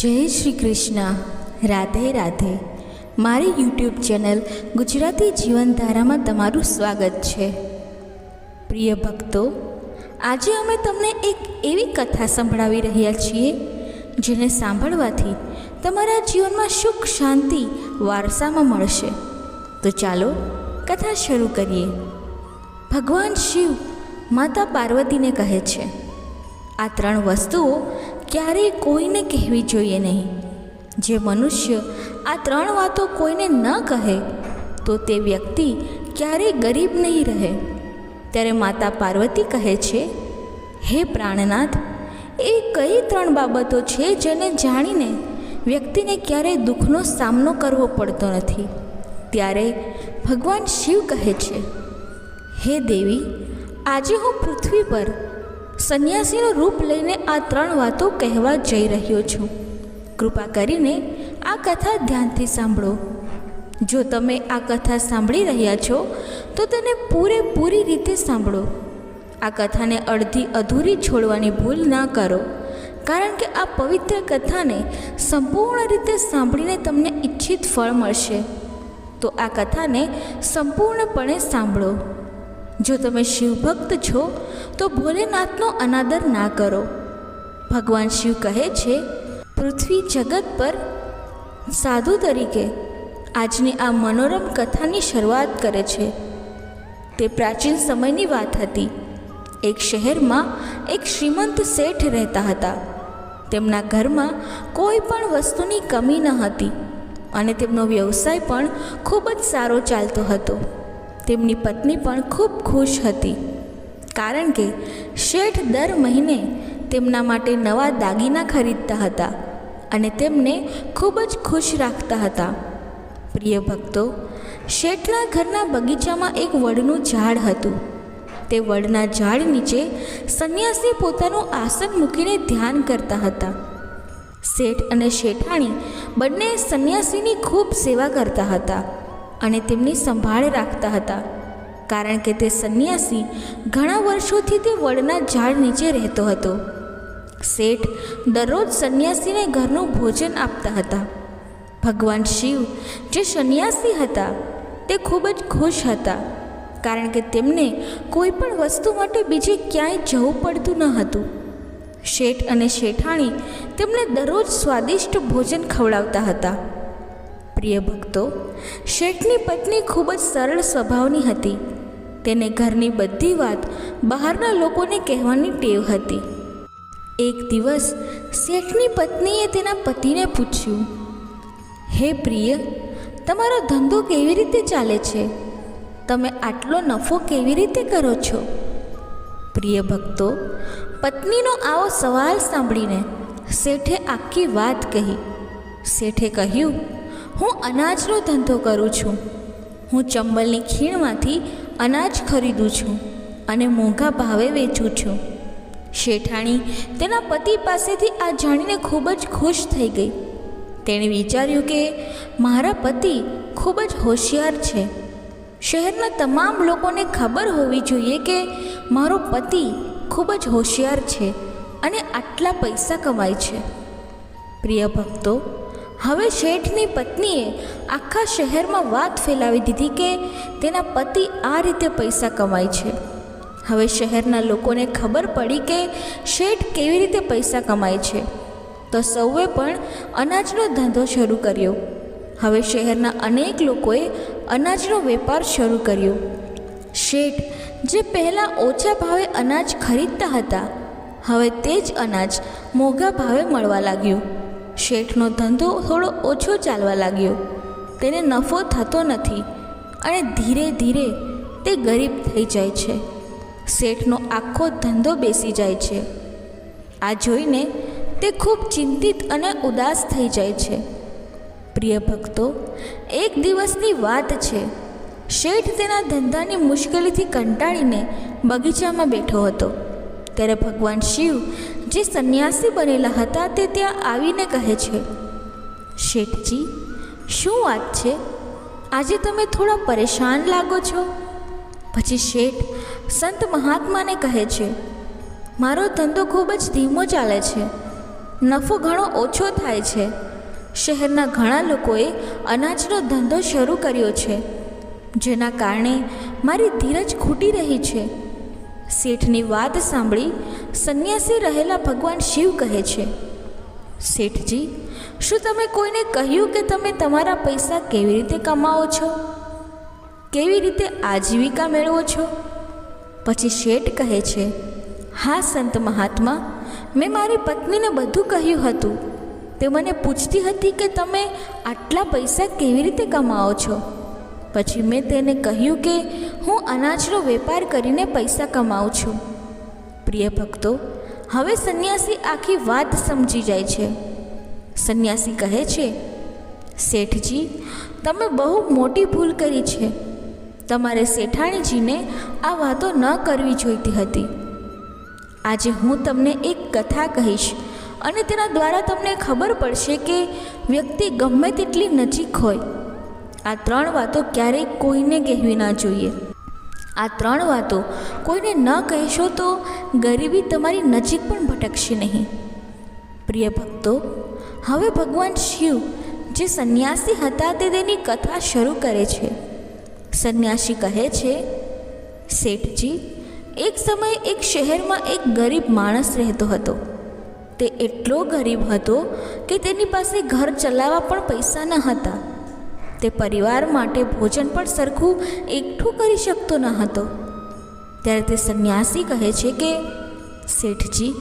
જય શ્રી કૃષ્ણ. રાધે રાધે. મારી YouTube channel Gujarati જીવનધારામાં તમારું સ્વાગત છે. પ્રિય ભક્તો, આજે અમે તમને એક એવી કથા સંભળાવી રહ્યા છીએ જેને સાંભળવાથી તમારા જીવનમાં સુખ શાંતિ વારસામાં મળશે. તો ચાલો કથા શરૂ કરીએ. ભગવાન શિવ માતા પાર્વતીને કહે છે, આ 3 વસ્તુઓ ક્યારેય કોઈને કહેવી જોઈએ નહીં. જે મનુષ્ય આ 3 વાતો કોઈને ન કહે તો તે વ્યક્તિ ક્યારેય ગરીબ નહીં રહે. ત્યારે માતા પાર્વતી કહે છે, હે પ્રાણનાથ, એ કઈ 3 બાબતો છે જેને જાણીને વ્યક્તિને ક્યારેય દુઃખનો સામનો કરવો પડતો નથી? ત્યારે ભગવાન શિવ કહે છે, હે દેવી, આજે હું પૃથ્વી પર સંન્યાસીનું રૂપ લઈને આ 3 વાતો કહેવા જઈ રહ્યો છું. કૃપા કરીને આ કથા ધ્યાનથી સાંભળો. જો તમે આ કથા સાંભળી રહ્યા છો તો તેને પૂરેપૂરી રીતે સાંભળો. આ કથાને અડધી અધૂરી છોડવાની ભૂલ ના કરો, કારણ કે આ પવિત્ર કથાને સંપૂર્ણ રીતે સાંભળીને તમને ઈચ્છિત ફળ મળશે. તો આ કથાને સંપૂર્ણપણે સાંભળો. જો તમે શિવભક્ત છો તો ભોલેનાથનો અનાદર ના કરો. ભગવાન શિવ કહે છે, પૃથ્વી જગત પર સાધુ તરીકે આજની આ મનોરમ કથાની શરૂઆત કરે છે. તે પ્રાચીન સમયની વાત હતી. એક શહેરમાં એક શ્રીમંત શેઠ રહેતા હતા. તેમના ઘરમાં કોઈ પણ વસ્તુની કમી ન હતી અને તેમનો વ્યવસાય પણ ખૂબ જ સારો ચાલતો હતો. તેમની પત્ની પણ ખૂબ ખુશ હતી, કારણ કે શેઠ દર મહિને તેમના માટે નવા દાગીના ખરીદતા હતા અને તેમને ખૂબ જ ખુશ રાખતા હતા. પ્રિય ભક્તો, શેઠના ઘરના બગીચામાં એક વડનું ઝાડ હતું. તે વડના ઝાડ નીચે સંન્યાસી પોતાનું આસન મૂકીને ધ્યાન કરતા હતા. શેઠ અને શેઠાણી બંને સંન્યાસીની ખૂબ સેવા કરતા હતા અને તેમની સંભાળ રાખતા હતા, કારણ કે તે સંન્યાસી ઘણા વર્ષોથી તે વડના ઝાડ નીચે રહેતો હતો. શેઠ દરરોજ સંન્યાસીને ઘરનું ભોજન આપતા હતા. ભગવાન શિવ જે સંન્યાસી હતા તે ખૂબ જ ખુશ હતા, કારણ કે તેમને કોઈ પણ વસ્તુ માટે બીજે ક્યાંય જવું પડતું ન હતું. શેઠ અને શેઠાણી તેમને દરરોજ સ્વાદિષ્ટ ભોજન ખવડાવતા હતા. પ્રિય ભક્તો, શેઠની પત્ની ખૂબ જ સરળ સ્વભાવની હતી. તેને ઘરની બધી વાત બહારના લોકોને કહેવાની ટેવ હતી. એક દિવસ શેઠની પત્નીએ તેના પતિને પૂછ્યું, હે પ્રિય, તમારો ધંધો કેવી રીતે ચાલે છે? તમે આટલો નફો કેવી રીતે કરો છો? પ્રિય ભક્તો, પત્નીનો આવો સવાલ સાંભળીને શેઠે આખી વાત કહી. શેઠે કહ્યું, હું અનાજનો ધંધો કરું છું. હું ચંબલની ખીણમાંથી અનાજ ખરીદું છું અને મોંઘા ભાવે વેચું છું. શેઠાણી તેના પતિ પાસેથી આ જાણીને ખૂબ જ ખુશ થઈ ગઈ. તેણે વિચાર્યું કે મારા પતિ ખૂબ જ હોશિયાર છે. શહેરના તમામ લોકોને ખબર હોવી જોઈએ કે મારો પતિ ખૂબ જ હોશિયાર છે અને આટલા પૈસા કમાય છે. પ્રિય ભક્તો, હવે શેઠની પત્નીએ આખા શહેરમાં વાત ફેલાવી દીધી કે તેના પતિ આ રીતે પૈસા કમાય છે. હવે શહેરના લોકોને ખબર પડી કે શેઠ કેવી રીતે પૈસા કમાય છે, તો સૌએ પણ અનાજનો ધંધો શરૂ કર્યો. હવે શહેરના અનેક લોકોએ અનાજનો વેપાર શરૂ કર્યો. શેઠ જે પહેલાં ઓછા ભાવે અનાજ ખરીદતા હતા, હવે તે જ અનાજ મોંઘા ભાવે મળવા લાગ્યું. શેઠનો ધંધો થોડો ઓછો ચાલવા લાગ્યો. તેને નફો થતો નથી અને ધીરે ધીરે તે ગરીબ થઈ જાય છે. શેઠનો આખો ધંધો બેસી જાય છે. આ જોઈને તે ખૂબ ચિંતિત અને ઉદાસ થઈ જાય છે. પ્રિય ભક્તો, એક દિવસની વાત છે. શેઠ તેના ધંધાની મુશ્કેલીથી કંટાળીને બગીચામાં બેઠો હતો. ત્યારે ભગવાન શિવ જે સંન્યાસી બનેલા હતા તે ત્યાં આવીને કહે છે, શેઠજી, શું વાત છે? આજે તમે થોડા પરેશાન લાગો છો. પછી શેઠ સંત મહાત્માને કહે છે, મારો ધંધો ખૂબ જ ધીમો ચાલે છે. નફો ઘણો ઓછો થાય છે. શહેરના ઘણા લોકોએ અનાજનો ધંધો શરૂ કર્યો છે, જેના કારણે મારી ધીરજ ખૂટી રહી છે. શેઠની વાત સાંભળી સંન્યાસી રહેલા ભગવાન શિવ કહે છે, શેઠજી, શું તમે કોઈને કહ્યું કે તમે તમારા પૈસા કેવી રીતે કમાવો છો? કેવી રીતે આજીવિકા મેળવો છો? પછી શેઠ કહે છે, હા સંત મહાત્મા, મેં મારી પત્નીને બધું કહ્યું હતું. તે મને પૂછતી હતી કે તમે આટલા પૈસા કેવી રીતે કમાવો છો. પછી મેં તેને કહ્યું કે હું અનાજનો વેપાર કરીને પૈસા કમાઉં છું. પ્રિય ભક્તો, હવે સંન્યાસી આખી વાત સમજી જાય છે. સંન્યાસી કહે છે, શેઠજી, તમે બહુ મોટી ભૂલ કરી છે. તમારે શેઠાણીજીને આ વાતો ન કરવી જોઈતી હતી. આજે હું તમને એક કથા કહીશ અને તેના દ્વારા તમને ખબર પડશે કે વ્યક્તિ ગમે તેટલી નજીક હોય, આ 3 વાતો ક્યારેય કોઈને કહેવી ના જોઈએ. આ 3 વાતો કોઈને ન કહેશો તો ગરીબી તમારી નજીક પણ ભટકશે નહીં. પ્રિય ભક્તો, હવે ભગવાન શિવ જે સંન્યાસી હતા તે તેની કથા શરૂ કરે છે. સંન્યાસી કહે છે, શેઠજી, એક સમયે એક શહેરમાં એક ગરીબ માણસ રહેતો હતો. તે એટલો ગરીબ હતો કે તેની પાસે ઘર ચલાવવા પણ પૈસા ન હતા. તે પરિવાર માટે ભોજન પણ સરખું એકઠું કરી શકતો ન હતો. ત્યારે તે સંન્યાસી કહે છે કે, શેઠજી,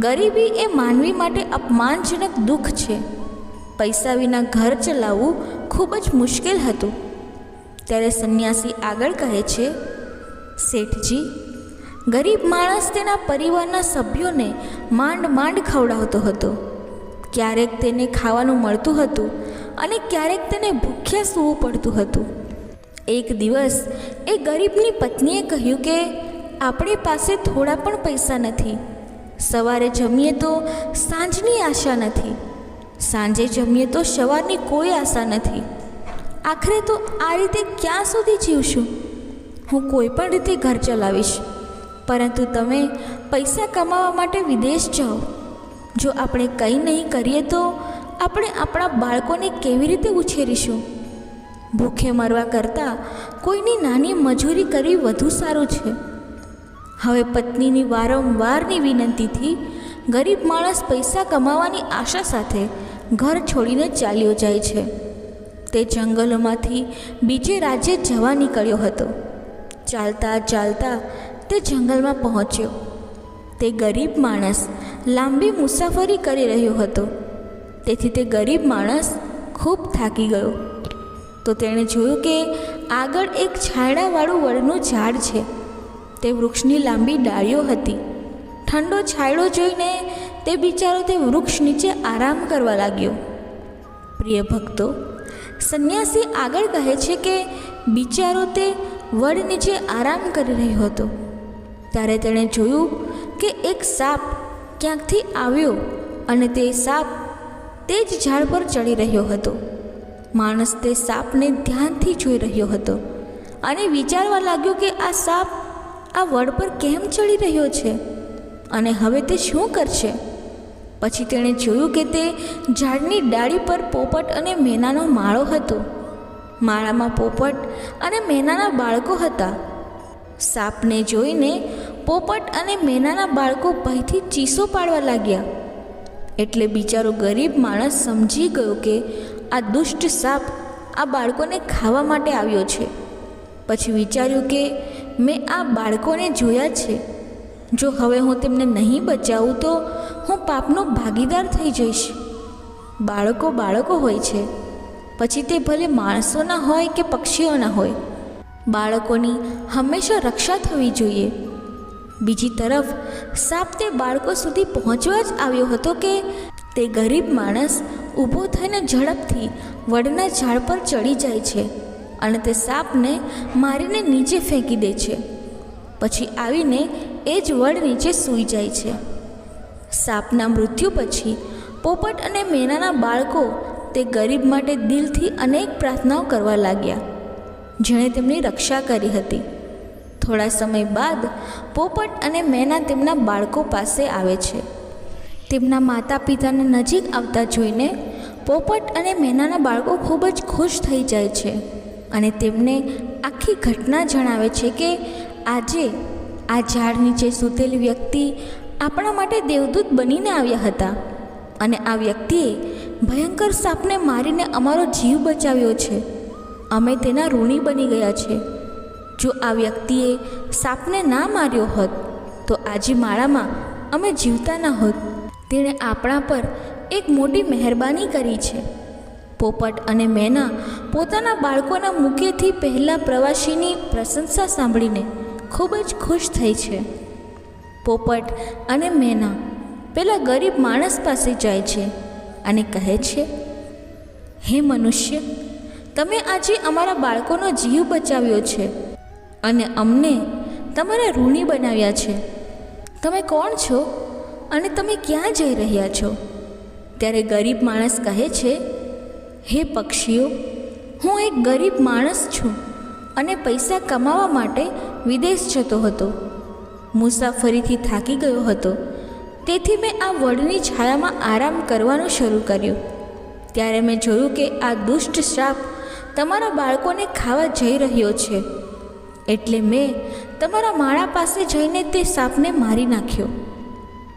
ગરીબી એ માનવી માટે અપમાનજનક દુઃખ છે. પૈસા વિના ઘર ચલાવવું ખૂબ જ મુશ્કેલ હતું. ત્યારે સંન્યાસી આગળ કહે છે, શેઠજી, ગરીબ માણસ તેના પરિવારના સભ્યોને માંડ માંડ ખવડાવતો હતો. ક્યારેક તેને ખાવાનું મળતું હતું અને ક્યારેક તેને ભૂખ્યા સૂવું પડતું હતું. એક દિવસ એ ગરીબની પત્નીએ કહ્યું કે આપણી પાસે થોડા પણ પૈસા નથી. સવારે જમીએ તો સાંજની આશા નથી, સાંજે જમીએ તો સવારની કોઈ આશા નથી. આખરે તો આ રીતે ક્યાં સુધી જીવશું? હું કોઈ પણ રીતે ઘર ચલાવીશ, પરંતુ તમે પૈસા કમાવા માટે વિદેશ જાઓ. જો આપણે કંઈ નહીં કરીએ તો આપણે આપણા બાળકોને કેવી રીતે ઉછેરીશું? ભૂખે મરવા કરતાં કોઈની નાની મજૂરી કરવી વધુ સારું છે. હવે પત્નીની વારંવારની વિનંતીથી ગરીબ માણસ પૈસા કમાવાની આશા સાથે ઘર છોડીને ચાલ્યો જાય છે. તે જંગલોમાંથી બીજે રાજ્ય જવા નીકળ્યો હતો. ચાલતા ચાલતા તે જંગલમાં પહોંચ્યો. તે ગરીબ માણસ લાંબી મુસાફરી કરી રહ્યો હતો, તેથી તે ગરીબ માણસ ખૂબ થાકી ગયો. તો તેણે જોયું કે આગળ એક છાંયડાવાળું વડનું ઝાડ છે. તે વૃક્ષની લાંબી ડાળીઓ હતી. ઠંડો છાંયડો જોઈને તે બિચારો તે વૃક્ષ નીચે આરામ કરવા લાગ્યો. પ્રિય ભક્તો, સંન્યાસી આગળ કહે છે કે બિચારો તે વડ નીચે આરામ કરી રહ્યો હતો. ત્યારે તેણે જોયું કે એક સાપ ક્યાંકથી આવ્યો અને તે સાપ તે જ ઝાડ પર ચડી રહ્યો હતો. માણસ તે સાપને ધ્યાનથી જોઈ રહ્યો હતો અને વિચારવા લાગ્યો કે આ સાપ આ વડ પર કેમ ચડી રહ્યો છે અને હવે તે શું કરશે. પછી તેણે જોયું કે તે ઝાડની ડાળી પર પોપટ અને મેનાનો માળો હતો. માળામાં પોપટ અને મેનાના બાળકો હતા. સાપને જોઈને પોપટ અને મેનાના બાળકો ભયથી ચીસો પાડવા લાગ્યા. એટલે બિચારો ગરીબ માણસ સમજી ગયો કે આ દુષ્ટ સાપ આ બાળકોને ખાવા માટે આવ્યો છે. પછી વિચાર્યું કે મેં આ બાળકોને જોયા છે, જો હવે હું તેમને નહીં બચાવું તો હું પાપનો ભાગીદાર થઈ જઈશ. બાળકો બાળકો હોય છે, પછી તે ભલે માણસોના હોય કે પક્ષીઓના હોય. બાળકોની હંમેશા રક્ષા થવી જોઈએ. બીજી તરફ સાપ તે બાળકો સુધી પહોંચવા જ આવ્યો હતો કે તે ગરીબ માણસ ઊભો થઈને ઝડપથી વડના ઝાડ પર ચડી જાય છે અને તે સાપને મારીને નીચે ફેંકી દે છે. પછી આવીને એ જ વડ નીચે સૂઈ જાય છે. સાપના મૃત્યુ પછી પોપટ અને મેનાના બાળકો તે ગરીબ માટે દિલથી અનેક પ્રાર્થનાઓ કરવા લાગ્યા, જેણે તેમની રક્ષા કરી હતી. થોડા સમય બાદ પોપટ અને મેના તેમના બાળકો પાસે આવે છે. તેમના માતા પિતાને નજીક આવતા જોઈને પોપટ અને મેનાના બાળકો ખૂબ જ ખુશ થઈ જાય છે અને તેમને આખી ઘટના જણાવે છે કે આજે આ ઝાડ નીચે સૂતેલી વ્યક્તિ આપણા માટે દેવદૂત બનીને આવ્યા હતા અને આ વ્યક્તિએ ભયંકર સાપને મારીને અમારો જીવ બચાવ્યો છે. અમે તેના ઋણી બની ગયા છે. જો આ વ્યક્તિએ સાપને ના માર્યો હોત તો આજે માળામાં અમે જીવતા ન હોત. તેણે આપણા પર એક મોટી મહેરબાની કરી છે. પોપટ અને મેના પોતાના બાળકોના મુખેથી પહેલાં પ્રવાસીની પ્રશંસા સાંભળીને ખૂબ જ ખુશ થઈ છે. પોપટ અને મેના પેલા ગરીબ માણસ પાસે જાય છે અને કહે છે, હે મનુષ્ય, તમે આજે અમારા બાળકોનો જીવ બચાવ્યો છે અને અમને તમારા ઋણી બનાવ્યા છે. તમે કોણ છો અને તમે ક્યાં જઈ રહ્યા છો? ત્યારે ગરીબ માણસ કહે છે, હે પક્ષીઓ, હું એક ગરીબ માણસ છું અને પૈસા કમાવા માટે વિદેશ જતો હતો. મુસાફરીથી થાકી ગયો હતો, તેથી મેં આ વડની છાયામાં આરામ કરવાનું શરૂ કર્યું. ત્યારે મેં જોયું કે આ દુષ્ટ સાપ તમારા બાળકોને ખાવા જઈ રહ્યો છે. એટલે મેં તમારા માળા પાસે જઈને તે સાપને મારી નાખ્યો.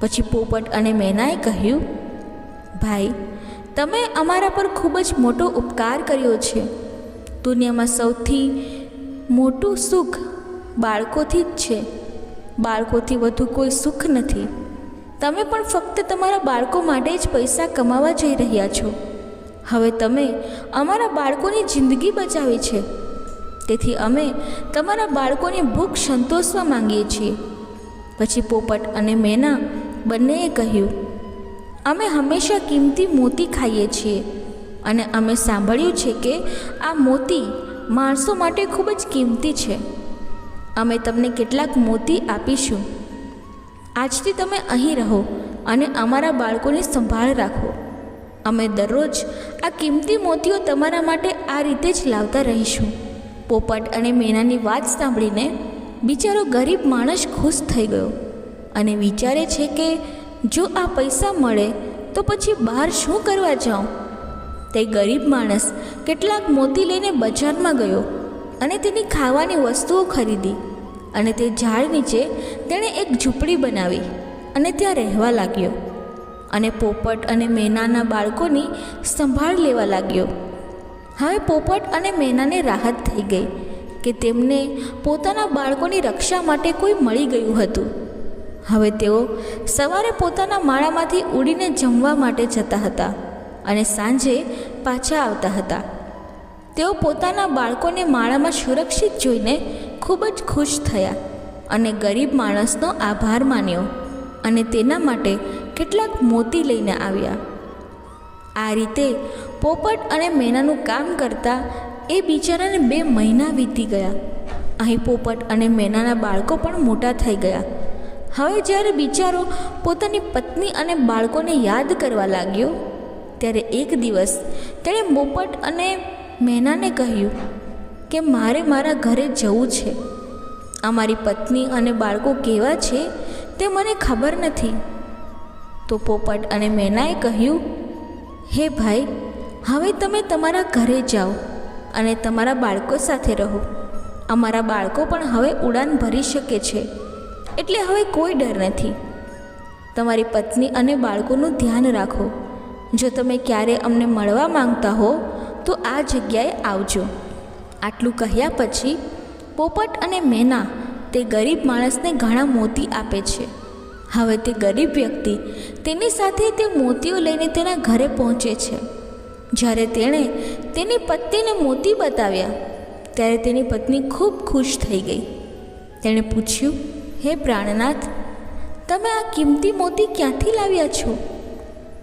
પછી પોપટ અને મેનાએ કહ્યું, ભાઈ, તમે અમારા પર ખૂબ જ મોટો ઉપકાર કર્યો છે. દુનિયામાં સૌથી મોટું સુખ બાળકોથી જ છે. બાળકોથી વધુ કોઈ સુખ નથી. તમે પણ ફક્ત તમારા બાળકો માટે જ પૈસા કમાવા જઈ રહ્યા છો. હવે તમે અમારા બાળકોની જિંદગી બચાવી છે, તેથી અમે તમારા બાળકોની ભૂખ સંતોષવા માંગીએ છીએ. પછી પોપટ અને મેના બંનેએ કહ્યું, અમે હંમેશા કિંમતી મોતી ખાઈએ છીએ અને અમે સાંભળ્યું છે કે આ મોતી માણસો માટે ખૂબ જ કિંમતી છે. અમે તમને કેટલાક મોતી આપીશું. આજથી તમે અહીં રહો અને અમારા બાળકોની સંભાળ રાખો. અમે દરરોજ આ કિંમતી મોતીઓ તમારા માટે આ રીતે જ લાવતા રહીશું. પોપટ અને મેનાની વાત સાંભળીને બિચારો ગરીબ માણસ ખુશ થઈ ગયો અને વિચારે છે કે જો આ પૈસા મળે તો પછી બહાર શું કરવા જાઉં. તે ગરીબ માણસ કેટલાક મોતી લઈને બજારમાં ગયો અને તેની ખાવાની વસ્તુઓ ખરીદી અને તે ઝાડ નીચે તેણે એક ઝૂંપડી બનાવી અને ત્યાં રહેવા લાગ્યો અને પોપટ અને મેનાના બાળકોની સંભાળ લેવા લાગ્યો. હવે પોપટ અને મેનાને રાહત થઈ ગઈ કે તેમને પોતાના બાળકોની રક્ષા માટે કોઈ મળી ગયું હતું. હવે તેઓ સવારે પોતાના માળામાંથી ઉડીને જમવા માટે જતા હતા અને સાંજે પાછા આવતા હતા. તેઓ પોતાના બાળકોને માળામાં સુરક્ષિત જોઈને ખૂબ જ ખુશ થયા અને ગરીબ માણસનો આભાર માન્યો અને તેના માટે કેટલાક મોતી લઈને આવ્યા. આ રીતે પોપટ અને મેનાનું કામ કરતાં એ બિચારાને 2 મહિના વીતી ગયા. અહીં પોપટ અને મેનાના બાળકો પણ મોટા થઈ ગયા. હવે જ્યારે બિચારો પોતાની પત્ની અને બાળકોને યાદ કરવા લાગ્યો ત્યારે એક દિવસ તેણે પોપટ અને મેનાને કહ્યું કે મારે મારા ઘરે જવું છે. અમારી પત્ની અને બાળકો કેવા છે તે મને ખબર નથી. તો પોપટ અને મેનાએ કહ્યું, હે ભાઈ, હવે તમે તમારા ઘરે જાઓ અને તમારા બાળકો સાથે રહો. અમારા બાળકો પણ હવે ઉડાન ભરી શકે છે, એટલે હવે કોઈ ડર નથી. તમારી પત્ની અને બાળકોનું ધ્યાન રાખો. જો તમે ક્યારે અમને મળવા માંગતા હો તો આ જગ્યાએ આવજો. આટલું કહ્યા પછી પોપટ અને મેના તે ગરીબ માણસને ઘણા મોતી આપે છે. હવે તે ગરીબ વ્યક્તિ તેની સાથે તે મોતીઓ લઈને તેના ઘરે પહોંચે છે. જ્યારે તેણે તેની પત્નીને મોતી બતાવ્યા ત્યારે તેની પત્ની ખૂબ ખુશ થઈ ગઈ. તેણે પૂછ્યું, હે પ્રાણનાથ, તમે આ કિંમતી મોતી ક્યાંથી લાવ્યા છો?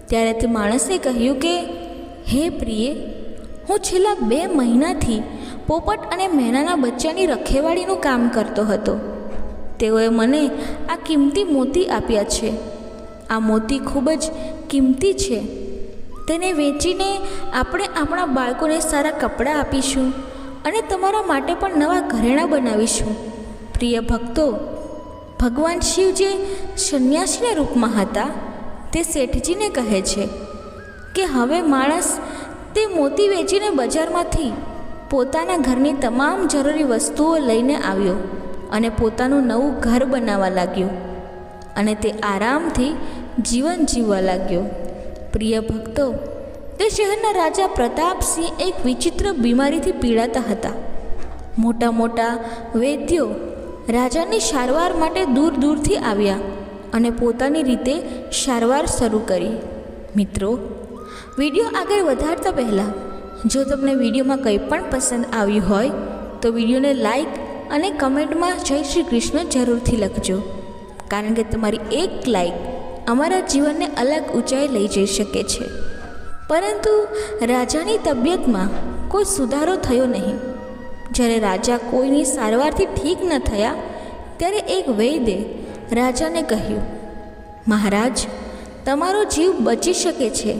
ત્યારે તે માણસે કહ્યું કે હે પ્રિય, હું છેલ્લા 2 મહિનાથી પોપટ અને મેનાના બચ્ચાની રખેવાળીનું કામ કરતો હતો. તેઓએ મને આ કિંમતી મોતી આપ્યા છે. આ મોતી ખૂબ જ કિંમતી છે. તેને વેચીને આપણે આપણા બાળકોને સારા કપડાં આપીશું અને તમારા માટે પણ નવા ઘરેણાં બનાવીશું. પ્રિય ભક્તો, ભગવાન શિવ જે સંન્યાસીના રૂપમાં હતા તે શેઠજીને કહે છે કે હવે માણસ તે મોતી વેચીને બજારમાંથી પોતાના ઘરની તમામ જરૂરી વસ્તુઓ લઈને આવ્યો અને પોતાનું નવું ઘર બનાવવા લાગ્યો અને તે આરામથી જીવન જીવવા લાગ્યો. પ્રિય ભક્તો, તે શહેરના રાજા પ્રતાપસિંહ એક વિચિત્ર બીમારીથી પીડાતા હતા. મોટા મોટા વૈદ્યો રાજાની સારવાર માટે દૂર દૂરથી આવ્યા અને પોતાની રીતે સારવાર શરૂ કરી. મિત્રો, વિડીયો આગળ વધારતા પહેલાં જો તમને વિડીયોમાં કંઈ પણ પસંદ આવ્યું હોય તો વિડીયોને લાઈક અને કમેન્ટમાં જય શ્રી કૃષ્ણ જરૂરથી લખજો, કારણ કે તમારી એક લાઈક અમારા જીવનને અલગ ઊંચાઈ લઈ જઈ શકે છે. પરંતુ રાજાની તબિયતમાં કોઈ સુધારો થયો નહીં. જ્યારે રાજા કોઈની સારવારથી ઠીક ન થયા ત્યારે એક વૈદ્યે રાજાને કહ્યું, મહારાજ, તમારો જીવ બચી શકે છે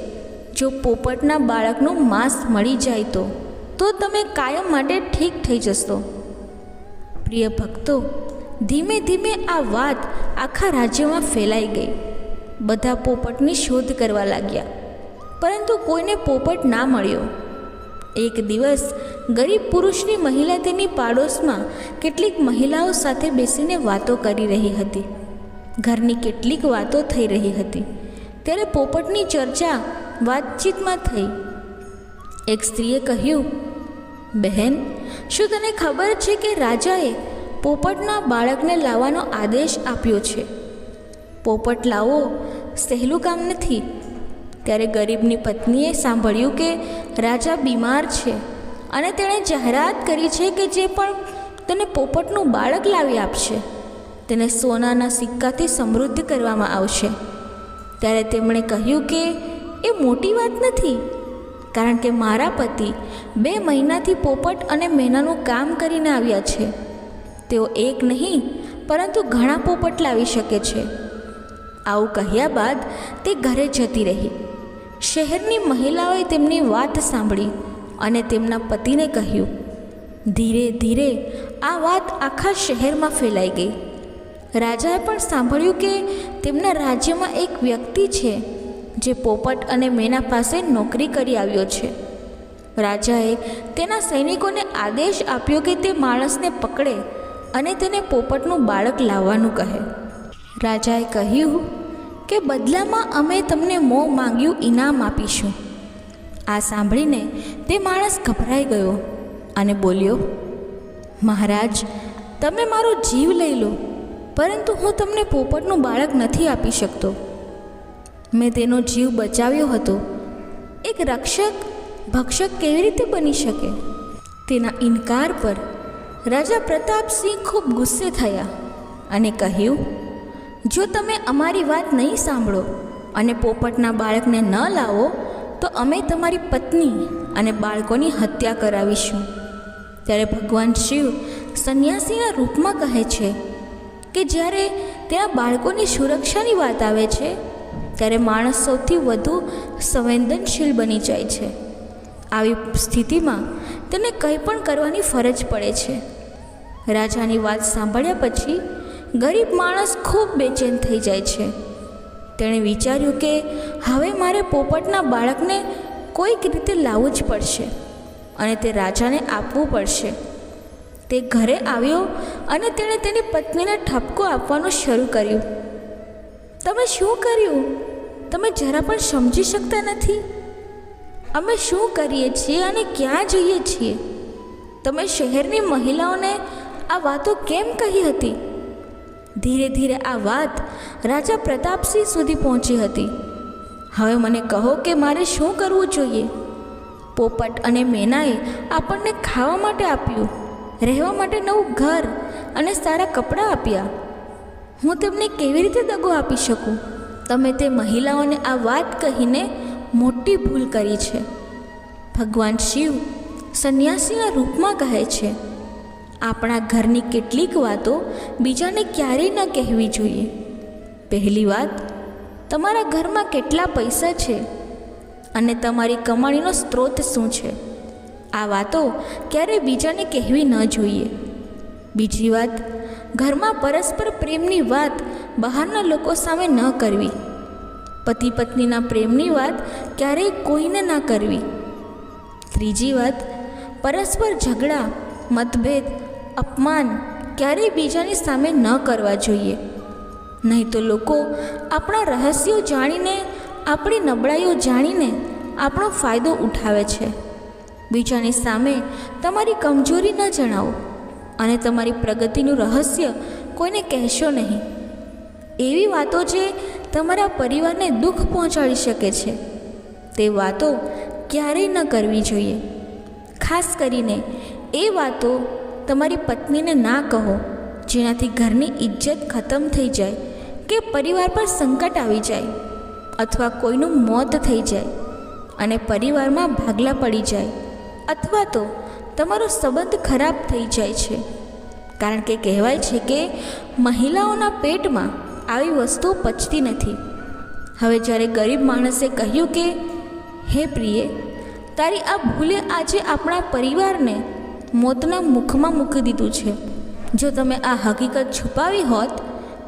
જો પોપટના બાળકનું માંસ મળી જાય તો તમે કાયમ માટે ઠીક થઈ જશો. પ્રિય ભક્તો, ધીમે ધીમે આ વાત આખા રાજ્યમાં ફેલાઈ ગઈ. બધા પોપટની શોધ કરવા લાગ્યા, પરંતુ કોઈને પોપટ ના મળ્યો. એક દિવસ ગરીબ પુરુષની મહિલા તેની પાડોશમાં કેટલીક મહિલાઓ સાથે બેસીને વાતો કરી રહી હતી. ઘરની કેટલીક વાતો થઈ રહી હતી ત્યારે પોપટની ચર્ચા વાતચીતમાં થઈ. એક સ્ત્રીએ કહ્યું, બહેન, શું તને ખબર છે કે રાજાએ પોપટના બાળકને લાવવાનો આદેશ આપ્યો છે? પોપટ લાવવો સહેલું કામ નથી. ત્યારે ગરીબની પત્નીએ સાંભળ્યું કે રાજા બીમાર છે અને તેણે જાહેરાત કરી છે કે જે પણ તેને પોપટનું બાળક લાવી આપશે તેને સોનાના સિક્કાથી સમૃદ્ધ કરવામાં આવશે. ત્યારે તેમણે કહ્યું કે એ મોટી વાત નથી, કારણ કે મારા પતિ 2 મહિનાથી પોપટ અને મેનાનું કામ કરીને આવ્યા છે. તેઓ એક નહીં પરંતુ ઘણા પોપટ લાવી શકે છે. આવું કહ્યા બાદ તે ઘરે જતી રહી. શહેરની મહિલાઓએ તેમની વાત સાંભળી અને તેમના પતિને કહ્યું. ધીરે ધીરે આ વાત આખા શહેરમાં ફેલાઈ ગઈ. રાજાએ પણ સાંભળ્યું કે તેમના રાજ્યમાં એક વ્યક્તિ છે જે પોપટ અને મેના પાસે નોકરી કરી આવ્યો છે. રાજાએ તેના સૈનિકોને આદેશ આપ્યો કે તે માણસને પકડે અને તેને પોપટનું બાળક લાવવાનું કહે. રાજાએ કહ્યું કે બદલામાં અમે તમને મોં માંગ્યું ઇનામ આપીશું. આ સાંભળીને તે માણસ ગભરાઈ ગયો અને બોલ્યો, મહારાજ, તમે મારો જીવ લઈ લો, પરંતુ હું તમને પોપટનું બાળક નથી આપી શકતો. મેં તેનો જીવ બચાવ્યો હતો. એક રક્ષક ભક્ષક કેવી રીતે બની શકે? તેના ઇનકાર પર રાજા પ્રતાપસિંહ ખૂબ ગુસ્સે થયા અને કહ્યું, જો તમે અમારી વાત નહીં સાંભળો અને પોપટના બાળકને ન લાવો તો અમે તમારી પત્ની અને બાળકોની હત્યા કરાવીશું. ત્યારે ભગવાન શિવ સંન્યાસીના રૂપમાં કહે છે કે જ્યારે તેના બાળકોની સુરક્ષાની વાત આવે છે ત્યારે માણસ સૌથી વધુ સંવેદનશીલ બની જાય છે. આવી સ્થિતિમાં તેને કંઈ પણ કરવાની ફરજ પડે છે. રાજાની વાત સાંભળ્યા પછી ગરીબ માણસ ખૂબ બેચેન થઈ જાય છે. તેણે વિચાર્યું કે હવે મારે પોપટના બાળકને કોઈક રીતે લાવવું જ પડશે અને તે રાજાને આપવું પડશે. તે ઘરે આવ્યો અને તેણે તેની પત્નીને ઠપકો આપવાનું શરૂ કર્યું. તમે શું કર્યું? તમે જરા પણ સમજી શકતા નથી? અમે શું કરીએ છીએ અને ક્યાં જઈએ છીએ? તમે શહેરની મહિલાઓને આ વાતો કેમ કહી હતી? ધીરે ધીરે આ વાત રાજા પ્રતાપસિંહ સુધી પહોંચી હતી. હવે મને કહો કે મારે શું કરવું જોઈએ? પોપટ અને મેનાએ આપણને ખાવા માટે આપ્યું, રહેવા માટે નવું ઘર અને સારા કપડાં આપ્યા. હું તેમને કેવી રીતે દગો આપી શકું? તમે તે મહિલાઓને આ વાત કહીને મોટી ભૂલ કરી છે. ભગવાન શિવ સંન્યાસીના રૂપમાં કહે છે, આપણા ઘરની કેટલીક વાતો બીજાને ક્યારેય ન કહેવી જોઈએ. પહેલી વાત, તમારા ઘરમાં કેટલા પૈસા છે અને તમારી કમાણીનો સ્ત્રોત શું છે, આ વાતો ક્યારેય બીજાને કહેવી ન જોઈએ. બીજી વાત, ઘરમાં પરસ્પર પ્રેમની વાત બહારના લોકો સામે ન કરવી. પતિ પત્નીના પ્રેમની વાત ક્યારેય કોઈને ના કરવી. ત્રીજી વાત, પરસ્પર ઝઘડા, મતભેદ, અપમાન ક્યારેય બીજાની સામે ન કરવા જોઈએ. નહીં તો લોકો આપણા રહસ્યો જાણીને, આપણી નબળાઈઓ જાણીને આપણો ફાયદો ઉઠાવે છે. બીજાની સામે તમારી કમજોરી ન જણાવો અને તમારી પ્રગતિનું રહસ્ય કોઈને કહેશો નહીં. એવી વાતો જે તમારા પરિવારને દુઃખ પહોંચાડી શકે છે તે વાતો ક્યારેય ન કરવી જોઈએ. ખાસ કરીને એ વાતો તમારી પત્નીને ના કહો જેનાથી ઘરની ઇજ્જત ખતમ થઈ જાય કે પરિવાર પર સંકટ આવી જાય અથવા કોઈનું મોત થઈ જાય અને પરિવારમાં ભાગલા પડી જાય અથવા તો તમારો સંબંધ ખરાબ થઈ જાય છે. કારણ કે કહેવાય છે કે મહિલાઓના પેટમાં આવી વસ્તુઓ પચતી નથી. હવે જ્યારે ગરીબ માણસે કહ્યું કે હે પ્રિય, તારી આ ભૂલે આજે આપણા પરિવારને મોતના મુખમાં મૂકી દીધું છે. જો તમે આ હકીકત છુપાવી હોત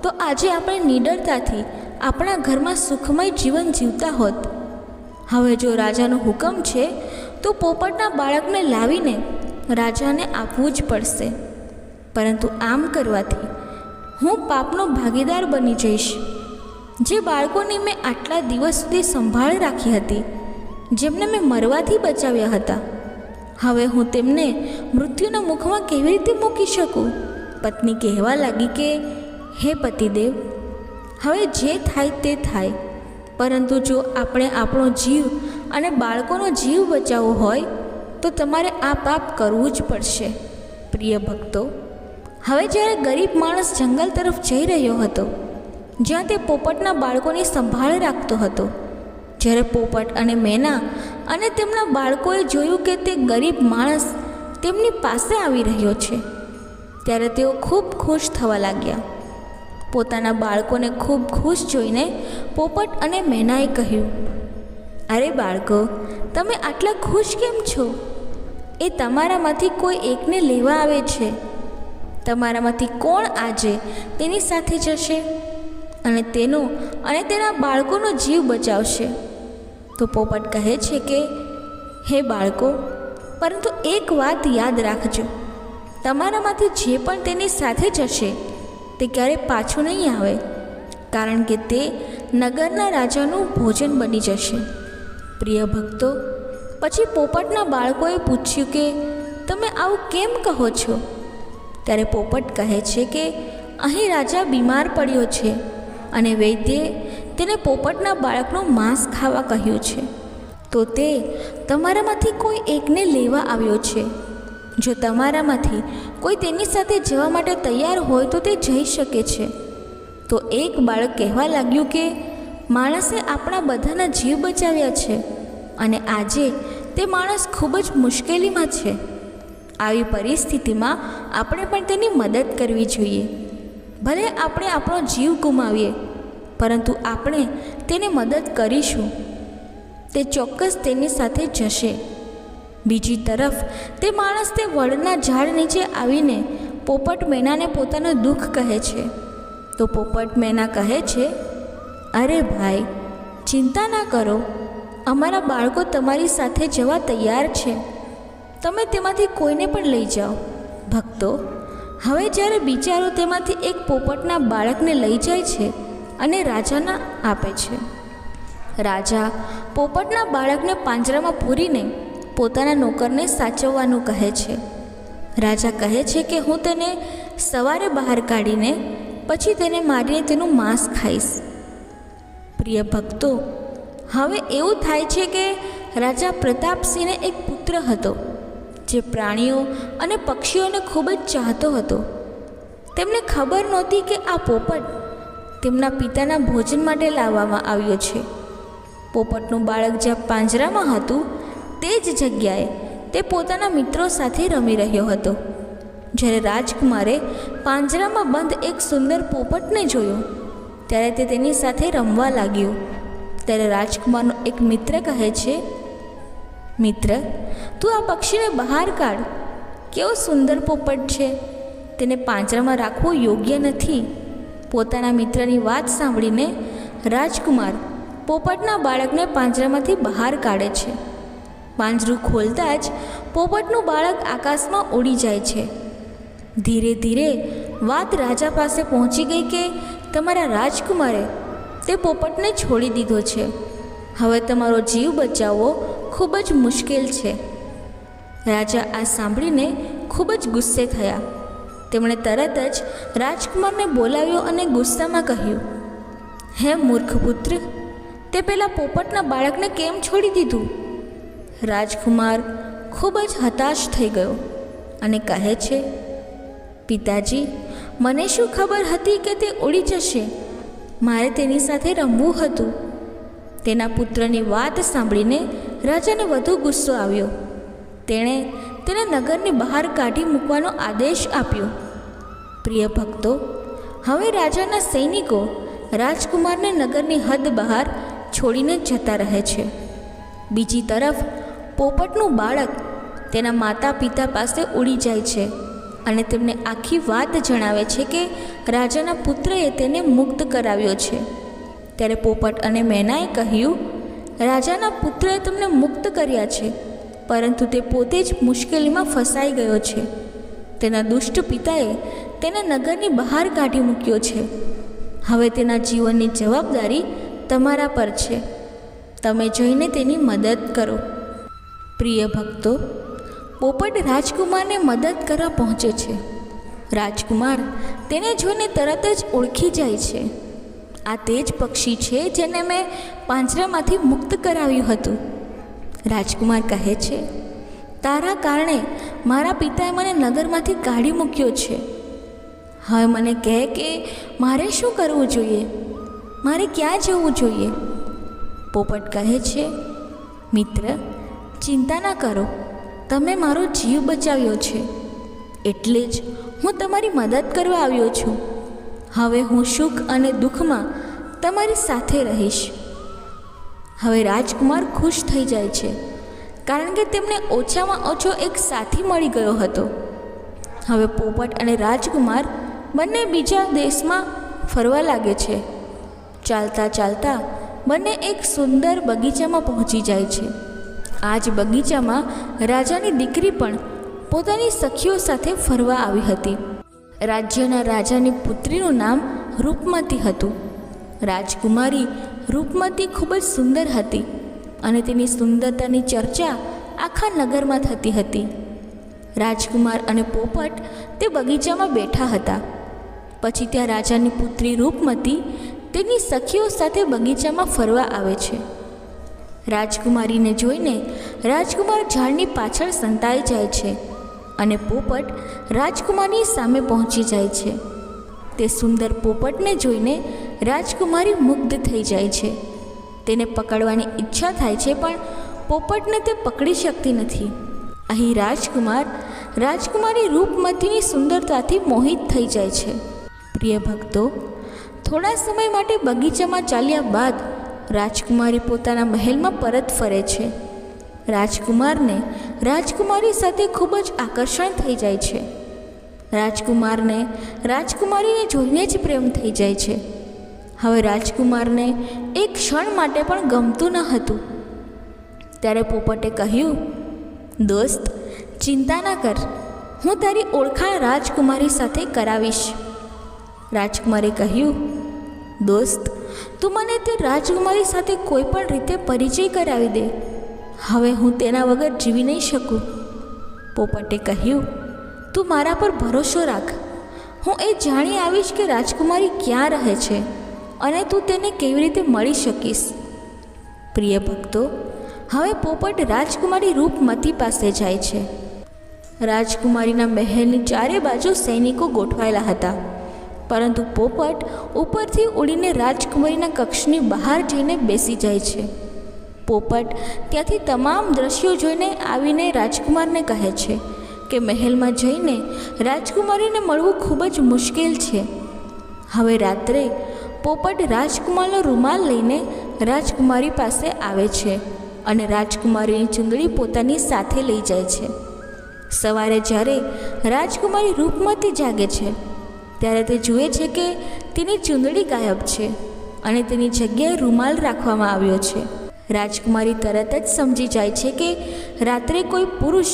તો આજે આપણે નિડરતાથી આપણા ઘરમાં સુખમય જીવન જીવતા હોત. હવે જો રાજાનો હુકમ છે તો પોપટના બાળકને લાવીને રાજાને આપવું જ પડશે. પરંતુ આમ કરવાથી હું પાપનો ભાગીદાર બની જઈશ. જે બાળકોની મેં આટલા દિવસ સુધી સંભાળ રાખી હતી, જેમને મેં મરવાથી બચાવ્યા હતા, હવે હું તેમને મૃત્યુના મુખમાં કેવી રીતે મૂકી શકું? પત્ની કહેવા લાગી કે હે પતિદેવ, હવે જે થાય તે થાય, પરંતુ જો આપણે આપણો જીવ અને બાળકોનો જીવ બચાવવો હોય તો તમારે આ પાપ કરવું જ પડશે. પ્રિય ભક્તો, હવે જ્યારે ગરીબ માણસ જંગલ તરફ જઈ રહ્યો હતો જ્યાં તે પોપટના બાળકોની સંભાળ રાખતો હતો, જ્યારે પોપટ અને મેના અને તેમના બાળકોએ જોયું કે તે ગરીબ માણસ તેમની પાસે આવી રહ્યો છે, ત્યારે તેઓ ખૂબ ખુશ થવા લાગ્યા. પોતાના બાળકોને ખૂબ ખુશ જોઈને પોપટ અને મેનાએ કહ્યું, અરે બાળકો, તમે આટલા ખુશ કેમ છો? એ તમારામાંથી કોઈ એકને લેવા આવે છે. તમારામાંથી કોણ આજે તેની સાથે જશે અને તેનો અને તેના બાળકોનો જીવ બચાવશે? તો પોપટ કહે છે કે હે બાળકો, પરંતુ એક વાત યાદ રાખજો, તમારામાંથી જે પણ તેની સાથે જશે તે ક્યારેય પાછું નહીં આવે, કારણ કે તે નગરના રાજાનું ભોજન બની જશે. પ્રિય ભક્તો, પછી પોપટના બાળકોએ પૂછ્યું કે તમે આવું કેમ કહો છો? ત્યારે પોપટ કહે છે કે અહીં રાજા બીમાર પડ્યો છે અને વૈદ્યે તેને પોપટના બાળકનું માંસ ખાવા કહ્યું છે, તો તે તમારામાંથી કોઈ એકને લેવા આવ્યો છે. જો તમારામાંથી કોઈ તેની સાથે જવા માટે તૈયાર હોય તો તે જઈ શકે છે. તો એક બાળક કહેવા લાગ્યું કે માણસે આપણા બધાના જીવ બચાવ્યા છે અને આજે તે માણસ ખૂબ જ મુશ્કેલીમાં છે. આવી પરિસ્થિતિમાં આપણે પણ તેની મદદ કરવી જોઈએ. ભલે આપણે આપણો જીવ ગુમાવીએ, પરંતુ આપણે તેને મદદ કરીશું. તે ચોક્કસ તેની સાથે જશે. બીજી તરફ તે માણસ તે વડના ઝાડ નીચે આવીને પોપટ મેનાને પોતાનું દુઃખ કહે છે. તો પોપટ મેના કહે છે, અરે ભાઈ, ચિંતા ના કરો, અમારા બાળકો તમારી સાથે જવા તૈયાર છે. તમે તેમાંથી કોઈને પણ લઈ જાઓ. ભક્તો, હવે જ્યારે બિચારો તેમાંથી એક પોપટના બાળકને લઈ જાય છે અને રાજાના આપે છે. રાજા પોપટના બાળકને પાંજરામાં પૂરીને પોતાના નોકરને સાચવવાનું કહે છે. રાજા કહે છે કે હું તેને સવારે બહાર કાઢીને પછી તેને મારીને તેનું માંસ ખાઈશ. પ્રિય ભક્તો, હવે એવું થાય છે કે રાજા પ્રતાપસિંહને એક પુત્ર હતો જે પ્રાણીઓ અને પક્ષીઓને ખૂબ જ ચાહતો હતો. તેમને ખબર નહોતી કે આ પોપટ તેમના પિતાના ભોજન માટે લાવવામાં આવ્યો છે. પોપટનું બાળક જ્યાં પાંજરામાં હતું તે જ જગ્યાએ તે પોતાના મિત્રો સાથે રમી રહ્યો હતો. જ્યારે રાજકુમારે પાંજરામાં બંધ એક સુંદર પોપટને જોયો ત્યારે તે તેની સાથે રમવા લાગ્યો. ત્યારે રાજકુમારનો એક મિત્ર કહે છે, મિત્ર, તું આ પક્ષીને બહાર કાઢ. કેવો સુંદર પોપટ છે, તેને પાંજરામાં રાખવું યોગ્ય નથી. પોતાના મિત્રની વાત સાંભળીને રાજકુમાર પોપટના બાળકને પાંજરામાંથી બહાર કાઢે છે. પાંજરું ખોલતા જ પોપટનું બાળક આકાશમાં ઉડી જાય છે. ધીરે ધીરે વાત રાજા પાસે પહોંચી ગઈ કે તમારા રાજકુમારે તે પોપટને છોડી દીધો છે. હવે તમારો જીવ બચાવવો ખૂબ જ મુશ્કેલ છે. રાજા આ સાંભળીને ખૂબ જ ગુસ્સે થયા. તેમણે તરત જ રાજકુમારને બોલાવ્યો અને ગુસ્સામાં કહ્યું, હે મૂર્ખ પુત્ર, તે પેલા પોપટના બાળકને કેમ છોડી દીધું? રાજકુમાર ખૂબ જ હતાશ થઈ ગયો અને કહે છે, પિતાજી, મને શું ખબર હતી કે તે ઉડી જશે? મારે તેની સાથે રમવું હતું. તેના પુત્રની વાત સાંભળીને રાજાને વધુ ગુસ્સો આવ્યો. તેણે તેને નગરની બહાર કાઢી મૂકવાનો આદેશ આપ્યો. પ્રિય ભક્તો, હવે રાજાના સૈનિકો રાજકુમારને નગરની હદ બહાર છોડીને જતા રહે છે. બીજી તરફ પોપટનું બાળક તેના માતા પિતા પાસે ઉડી જાય છે અને તેમને આખી વાત જણાવે છે કે રાજાના પુત્રએ તેને મુક્ત કરાવ્યો છે. ત્યારે પોપટ અને મેનાએ કહ્યું, રાજાના પુત્રએ તમને મુક્ત કર્યા છે, પરંતુ તે પોતે જ મુશ્કેલીમાં ફસાઈ ગયો છે. તેના દુષ્ટ પિતાએ તેને નગરની બહાર કાઢી મૂક્યો છે. હવે તેના જીવનની જવાબદારી તમારા પર છે. તમે જઈને તેની મદદ કરો. પ્રિય ભક્તો, પોપટ રાજકુમારને મદદ કરવા પહોંચે છે. રાજકુમાર તેને જોઈને તરત જ ઓળખી જાય છે. આ તે જ પક્ષી છે જેને મેં પાંજરામાંથી મુક્ત કરાવ્યું હતું. રાજકુમાર કહે છે, તારા કારણે મારા પિતાએ મને નગરમાંથી કાઢી મૂક્યો છે. હવે મને કહે કે મારે શું કરવું જોઈએ? મારે ક્યાં જવું જોઈએ? પોપટ કહે છે, મિત્ર, ચિંતા ના કરો, તમે મારો જીવ બચાવ્યો છે, એટલે જ હું તમારી મદદ કરવા આવ્યો છું. હવે હું સુખ અને દુઃખમાં તમારી સાથે રહીશ. હવે રાજકુમાર ખુશ થઈ જાય છે, કારણ કે તેમને ઓછામાં ઓછો એક સાથી મળી ગયો હતો. હવે પોપટ અને રાજકુમાર બંને બીજા દેશમાં ફરવા લાગે છે. ચાલતા ચાલતા બંને એક સુંદર બગીચામાં પહોંચી જાય છે. આ જ બગીચામાં રાજાની દીકરી પણ પોતાની સખીઓ સાથે ફરવા આવી હતી. રાજ્યના રાજાની પુત્રીનું નામ રૂપમતી હતું. રાજકુમારી રૂપમતી ખૂબ જ સુંદર હતી અને તેની સુંદરતાની ચર્ચા આખા નગરમાં થતી હતી. રાજકુમાર અને પોપટ તે બગીચામાં બેઠા હતા. પછી ત્યાં રાજાની પુત્રી રૂપમતી તેની સખીઓ સાથે બગીચામાં ફરવા આવે છે. રાજકુમારીને જોઈને રાજકુમાર ઝાડની પાછળ સંતાઈ જાય છે અને પોપટ રાજકુમારની સામે પહોંચી જાય છે. તે સુંદર પોપટને જોઈને રાજકુમારી મુગ્ધ થઈ જાય છે. તેને પકડવાની ઈચ્છા થાય છે, પણ પોપટને તે પકડી શકતી નથી. અહીં રાજકુમાર રાજકુમારી રૂપમતીની સુંદરતાથી મોહિત થઈ જાય છે. પ્રિય ભક્તો, થોડા સમય માટે બગીચામાં ચાલ્યા બાદ રાજકુમારી પોતાના મહેલમાં પરત ફરે છે. રાજકુમારને રાજકુમારી સાથે ખૂબ જ આકર્ષણ થઈ જાય છે. રાજકુમારને રાજકુમારીને જોઈને જ પ્રેમ થઈ જાય છે. હવે રાજકુમારને એક ક્ષણ માટે પણ ગમતું ન હતું. ત્યારે પોપટે કહ્યું, દોસ્ત, ચિંતા ના કર, હું તારી ઓળખાણ રાજકુમારી સાથે કરાવીશ. રાજકુમારે કહ્યું, દોસ્ત, તું મને તે રાજકુમારી સાથે કોઈ પણ રીતે પરિચય કરાવી દે. હવે હું તેના વગર જીવી નહીં શકું. પોપટે કહ્યું, તું મારા પર ભરોસો રાખ. હું એ જાણી આવીશ કે રાજકુમારી ક્યાં રહે છે અને તું તેને કેવી રીતે મળી શકીશ. પ્રિય ભક્તો, હવે પોપટ રાજકુમારી રૂપમતી પાસે જાય છે. રાજકુમારીના મહેલની ચારે બાજુ સૈનિકો ગોઠવાયેલા હતા, પરંતુ પોપટ ઉપરથી ઉડીને રાજકુમારીના કક્ષની બહાર જઈને બેસી જાય છે. પોપટ ત્યાંથી તમામ દ્રશ્યો જોઈને આવીને રાજકુમારને કહે છે કે મહેલમાં જઈને રાજકુમારીને મળવું ખૂબ જ મુશ્કેલ છે. હવે રાત્રે પોપટ રાજકુમારનો રૂમાલ લઈને રાજકુમારી પાસે આવે છે અને રાજકુમારીની ચૂંદડી પોતાની સાથે લઈ જાય છે. સવારે જ્યારે રાજકુમારી રૂપમતી જાગે છે ત્યારે તે જુએ છે કે તેની ચૂંદડી ગાયબ છે. અને તેની જગ્યાએ રૂમાલ રાખવામાં આવ્યો છે. રાજકુમારી તરત જ સમજી જાય છે કે રાત્રે કોઈ પુરુષ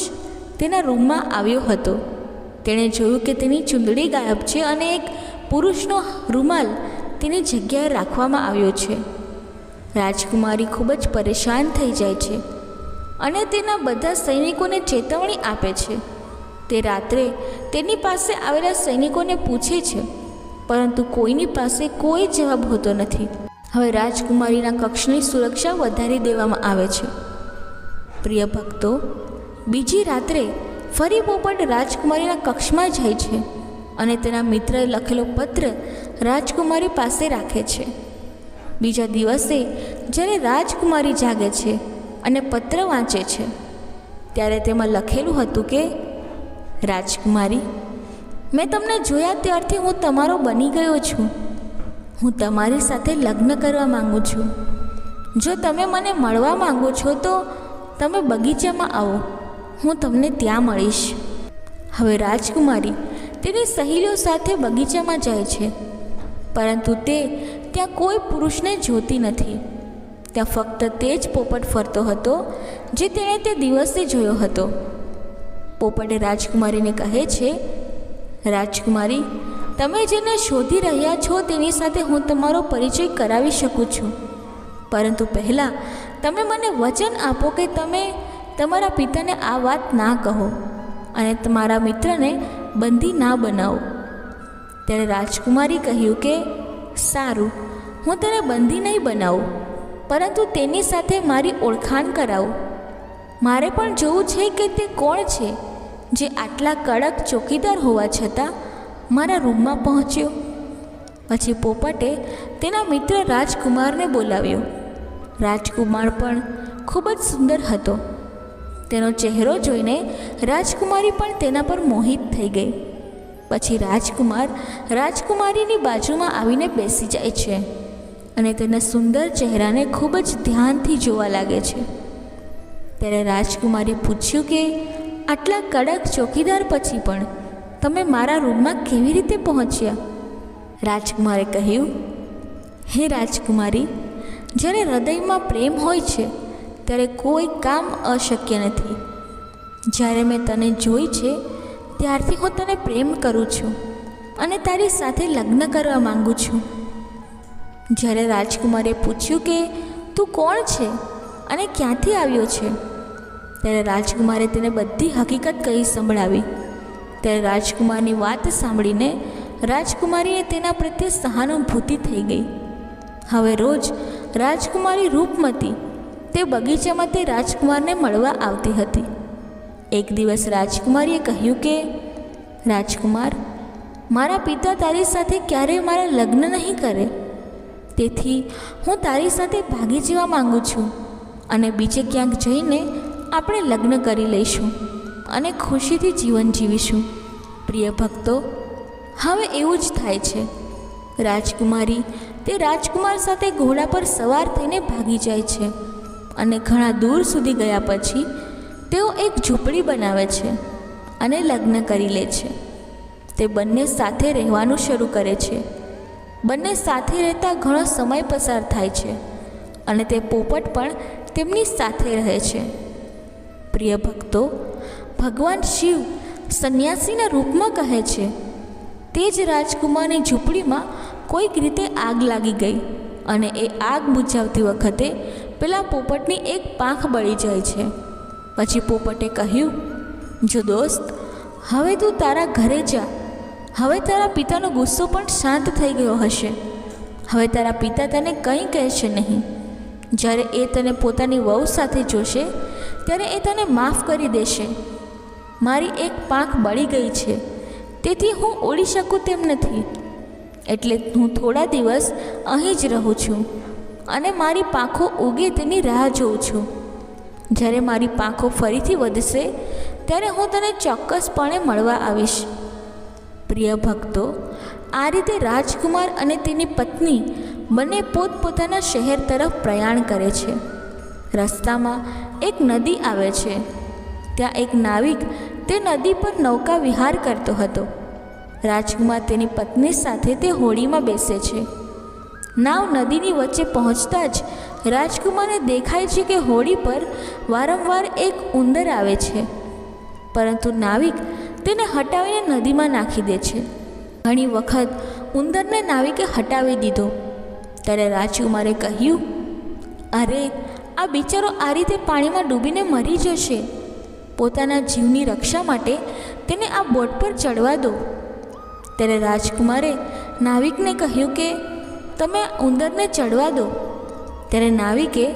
તેના રૂમમાં આવ્યો હતો. તેણે જોયું કે તેની ચૂંદડી ગાયબ છે અને એક પુરુષનો રૂમાલ તેની જગ્યાએ રાખવામાં આવ્યો છે. રાજકુમારી ખૂબ જ પરેશાન થઈ જાય છે અને તેના બધા સૈનિકોને ચેતવણી આપે છે. તે રાત્રે તેની પાસે આવેલા સૈનિકોને પૂછે છે, પરંતુ કોઈની પાસે કોઈ જવાબ હોતો નથી. હવે રાજકુમારીના કક્ષની સુરક્ષા વધારી દેવામાં આવે છે. પ્રિય ભક્તો, બીજી રાત્રે ફરી પોપટ રાજકુમારીના કક્ષમાં જાય છે અને તેના મિત્રએ લખેલો પત્ર રાજકુમારી પાસે રાખે છે. બીજા દિવસે જ્યારે રાજકુમારી જાગે છે અને પત્ર વાંચે છે, ત્યારે તેમાં લખેલું હતું કે, રાજકુમારી, મેં તમને જોયા ત્યારથી હું તમારો બની ગયો છું. હું તમારી સાથે લગ્ન કરવા માગું છું. જો તમે મને મળવા માંગો છો તો તમે બગીચામાં આવો, હું તમને ત્યાં મળીશ. હવે રાજકુમારી તેની સહેલીઓ સાથે બગીચામાં જાય છે, પરંતુ તે ત્યાં કોઈ પુરુષને જોતી નથી. ત્યાં ફક્ત તે જ પોપટ ફરતો હતો જે તેણે તે દિવસે જોયો હતો. પોપટે રાજકુમારીને કહે છે, રાજકુમારી, તમે જેને શોધી રહ્યા છો તેની સાથે હું તમારો પરિચય કરાવી શકું છું, પરંતુ પહેલાં તમે મને વચન આપો કે તમે તમારા પિતાને આ વાત ના કહો અને તમારા મિત્રને બંદી ના બનાવો. ત્યારે રાજકુમારી કહ્યું કે, સારું, હું તેને બંદી નહીં બનાવું, પરંતુ તેની સાથે મારી ઓળખાણ કરાવું. મારે પણ જોવું છે કે તે કોણ છે જે આટલા કડક ચોકીદાર હોવા છતાં મારા રૂમમાં પહોંચ્યો. પછી પોપટે તેના મિત્ર રાજકુમારને બોલાવ્યો. રાજકુમાર પણ ખૂબ જ સુંદર હતો. તેનો ચહેરો જોઈને રાજકુમારી પણ તેના પર મોહિત થઈ ગઈ. પછી રાજકુમાર રાજકુમારીની બાજુમાં આવીને બેસી જાય છે અને તેના સુંદર ચહેરાને ખૂબ જ ધ્યાનથી જોવા લાગે છે. ત્યારે રાજકુમારે પૂછ્યું કે, આટલા કડક ચોકીદાર પછી પણ તમે મારા રૂમમાં કેવી રીતે પહોંચ્યા? રાજકુમારે કહ્યું, હે રાજકુમારી, જ્યારે હૃદયમાં પ્રેમ હોય છે ત્યારે કોઈ કામ અશક્ય નથી. જ્યારે મેં તને જોઈ છે ત્યારથી હું તને પ્રેમ કરું છું અને તારી સાથે લગ્ન કરવા માગું છું. જ્યારે રાજકુમારે પૂછ્યું કે તું કોણ છે અને ક્યાંથી આવ્યો છે, ત્યારે રાજકુમારે તેને બધી હકીકત કહી સંભળાવી. ત્યારે રાજકુમારની વાત સાંભળીને રાજકુમારીને તેના પ્રત્યે સહાનુભૂતિ થઈ ગઈ. હવે રોજ રાજકુમારી રૂપમતી તે બગીચામાં તે રાજકુમારને મળવા આવતી હતી. એક દિવસ રાજકુમારીએ કહ્યું કે, રાજકુમાર, મારા પિતા તારી સાથે ક્યારેય મારા લગ્ન નહીં કરે, તેથી હું તારી સાથે ભાગી જવા માગું છું અને બીજે ક્યાંક જઈને આપણે લગ્ન કરી લઈશું અને ખુશીથી જીવન જીવીશું. પ્રિય ભક્તો, હવે એવું જ થાય છે. રાજકુમારી તે રાજકુમાર સાથે ઘોડા પર સવાર થઈને ભાગી જાય છે અને ઘણા દૂર સુધી ગયા પછી તેઓ એક ઝૂંપડી બનાવે છે અને લગ્ન કરી લે છે. તે બંને સાથે રહેવાનું શરૂ કરે છે. બંને સાથે રહેતા ઘણો સમય પસાર થાય છે અને તે પોપટ પણ તેમની સાથે રહે છે. પ્રિય ભક્તો, ભગવાન શિવ સંન્યાસીના રૂપમાં કહે છે, તે જ રાજકુમારની ઝૂંપડીમાં કોઈક રીતે આગ લાગી ગઈ અને એ આગ બુઝાવતી વખતે પેલા પોપટની એક પાંખ બળી જાય છે. પછી પોપટે કહ્યું, જો દોસ્ત, હવે તું તારા ઘરે જા. હવે તારા પિતાનો ગુસ્સો પણ શાંત થઈ ગયો હશે. હવે તારા પિતા તને કંઈ કહેશે નહીં. જ્યારે એ તને પોતાની વહુ સાથે જોશે ત્યારે એ તને માફ કરી દેશે. મારી એક પાંખ બળી ગઈ છે, તેથી હું ઉડી શકું તેમ નથી, એટલે હું થોડા દિવસ અહીં જ રહું છું અને મારી પાંખો ઉગે તેની રાહ જોઉં છું. જ્યારે મારી પાંખો ફરીથી વધશે ત્યારે હું તને ચોક્કસપણે મળવા આવીશ. પ્રિય ભક્તો, આ રીતે રાજકુમાર અને તેની પત્ની બંને પોતપોતાના શહેર તરફ પ્રયાણ કરે છે. રસ્તામાં એક નદી આવે છે. ત્યાં એક નાવિક તે નદી પર નૌકા વિહાર કરતો હતો. રાજકુમાર તેની પત્ની સાથે તે હોડીમાં બેસે છે. નાવ નદીની વચ્ચે પહોંચતા જ રાજકુમારને દેખાય છે કે હોડી પર વારંવાર એક ઉંદર આવે છે, પરંતુ નાવિક તેને હટાવીને નદીમાં નાખી દે છે. ઘણી વખત ઉંદરને નાવિકે હટાવી દીધો. ત્યારે રાજકુમારે કહ્યું, અરે, આ બિચારો આ રીતે પાણીમાં ડૂબીને મરી જશે. પોતાના જીવની રક્ષા માટે તેને આ બોટ પર ચડવા દો. ત્યારે રાજકુમારે નાવિકને કહ્યું કે તમે ઉંદરને ચડવા દો. ત્યારે નાવિકે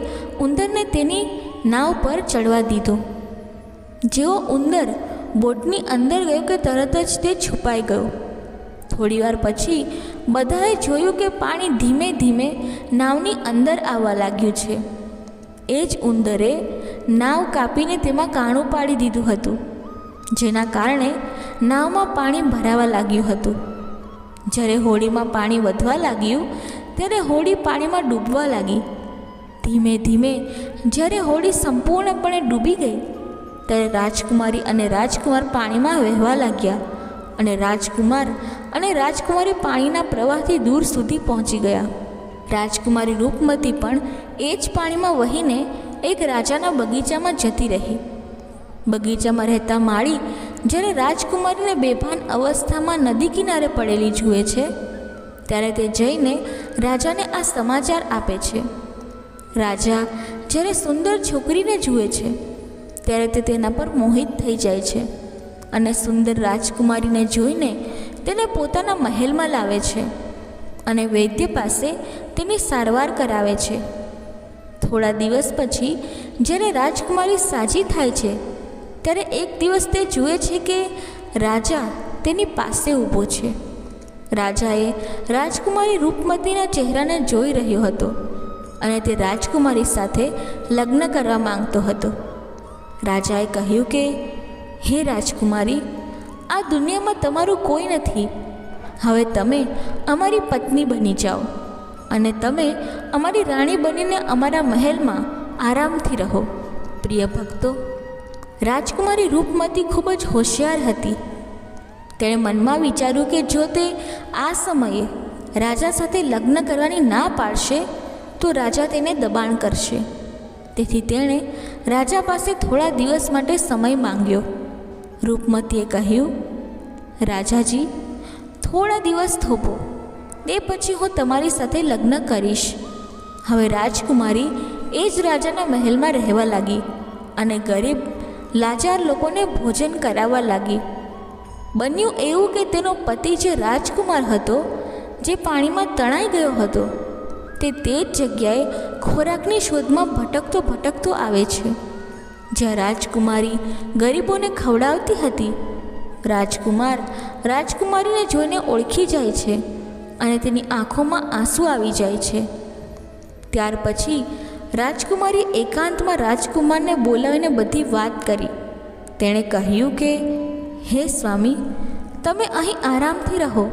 ઉંદરને તેની નાવ પર ચડવા દીધો. જેવો ઉંદર બોટની અંદર ગયો કે તરત જ તે છુપાઈ ગયો. થોડીવાર પછી બધાએ જોયું કે પાણી ધીમે ધીમે નાવની અંદર આવવા લાગ્યું છે. એ જ ઉંદરે નાવ કાપીને તેમાં કાણું પાડી દીધું હતું, જેના કારણે નાવમાં પાણી ભરાવા લાગ્યું હતું. જ્યારે હોડીમાં પાણી વધવા લાગ્યું ત્યારે હોડી પાણીમાં ડૂબવા લાગી. ધીમે ધીમે જ્યારે હોડી સંપૂર્ણપણે ડૂબી ગઈ ત્યારે રાજકુમારી અને રાજકુમાર પાણીમાં વહેવા લાગ્યા અને રાજકુમાર અને રાજકુમારી પાણીના પ્રવાહથી દૂર સુધી પહોંચી ગયા. રાજકુમારી રૂપમતી પણ એ જ પાણીમાં વહીને એક રાજાના બગીચામાં જતી રહી. બગીચામાં રહેતા માળી જ્યારે રાજકુમારીને બેભાન અવસ્થામાં નદી કિનારે પડેલી જુએ છે ત્યારે તે જઈને રાજાને આ સમાચાર આપે છે. રાજા જ્યારે સુંદર છોકરીને જુએ છે ત્યારે તે તેના પર મોહિત થઈ જાય છે અને સુંદર રાજકુમારીને જોઈને તેને પોતાના મહેલમાં લાવે છે અને વૈદ્ય પાસે તેની સારવાર કરાવે છે. થોડા દિવસ પછી જ્યારે રાજકુમારી સાજી થાય છે ત્યારે એક દિવસ તે જુએ છે કે રાજા તેની પાસે ઊભો છે. રાજાએ રાજકુમારી રૂપમતીના ચહેરાને જોઈ રહ્યો હતો અને તે રાજકુમારી સાથે લગ્ન કરવા માંગતો હતો. રાજાએ કહ્યું કે હે રાજકુમારી, આ દુનિયામાં તમારું કોઈ નથી. હવે તમે અમારી પત્ની બની જાઓ અને તમે અમારી રાણી બનીને અમારા મહેલમાં આરામથી રહો. પ્રિય ભક્તો, રાજકુમારી રૂપમતી ખૂબ જ હોશિયાર હતી. તેણે મનમાં વિચાર્યું કે જો તે આ સમયે રાજા સાથે લગ્ન કરવાની ના પાડશે તો રાજા તેને દબાણ કરશે. તેથી તેણે રાજા પાસે થોડા દિવસ માટે સમય માંગ્યો. રૂપમતીએ કહ્યું, રાજાજી, થોડા દિવસ થોભો, તે પછી હું તમારી સાથે લગ્ન કરીશ. હવે રાજકુમારી એ જ રાજાના મહેલમાં રહેવા લાગી અને ગરીબ લાચાર લોકોને ભોજન કરાવવા લાગી. બન્યું એવું કે તેનો પતિ જે રાજકુમાર હતો, જે પાણીમાં તણાઈ ગયો હતો, તે જ જગ્યાએ ખોરાકની શોધમાં ભટકતો આવે છે. જ્યાં રાજકુમારી ગરીબોને ખવડાવતી હતી, રાજકુમારીને જોઈને ઓળખી જાય છે અને તેની આંખોમાં આંસુ આવી જાય છે. ત્યાર પછી રાજકુમારી એકાંતમાં રાજકુમારને બોલાવીને બધી વાત કરી. તેણે કહ્યું કે હે સ્વામી, તમે અહીં આરામથી રહો.